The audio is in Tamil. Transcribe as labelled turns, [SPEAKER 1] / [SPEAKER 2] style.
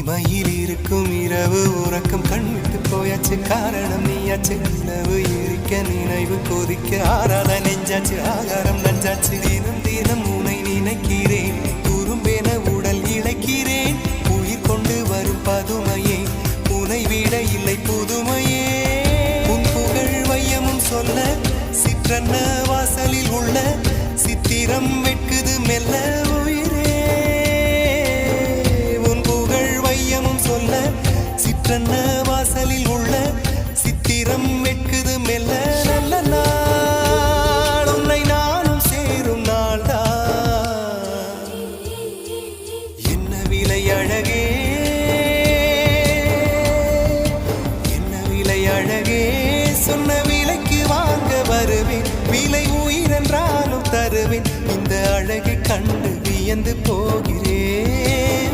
[SPEAKER 1] இமையில் இருக்கும் இரவு உறக்கம் கண்விட்டு போயாச்சு காரணம் நீயாச்சு நிலவு எரிக்க நினைவு கொதிக்க ஆறாத நெஞ்சாச்சு ஆகாரம் நஞ்சாச்சு தினம் தினம் உனை நினைக்கிறேன் குறும்பென உடல் இழைக்கிறேன் உயிர் கொண்டு வரும் பதுமையே உனை விட இல்லை புதுமையே உன் புகழ் வையமும் சொல்ல சிற்றன்ன வாசலில் உள்ள சித்திரம் வெட்குது மெல்ல உயிரே உன் புகழ் வையமும் சொல்ல சிற்றன்ன வாசலில் உள்ள சித்திரம் வெட்குது மெல்ல நல்ல நாள் உன்னை நானும் சேரும் நாள்தான் என்ன விலை அழகே என்ன விலை அழகே சொன்ன விலைக்கு வாங்க வருவேன் விலை உயிரென்றாலும் தருவேன் இந்த அழகை கண்டு வியந்து போகிறேன்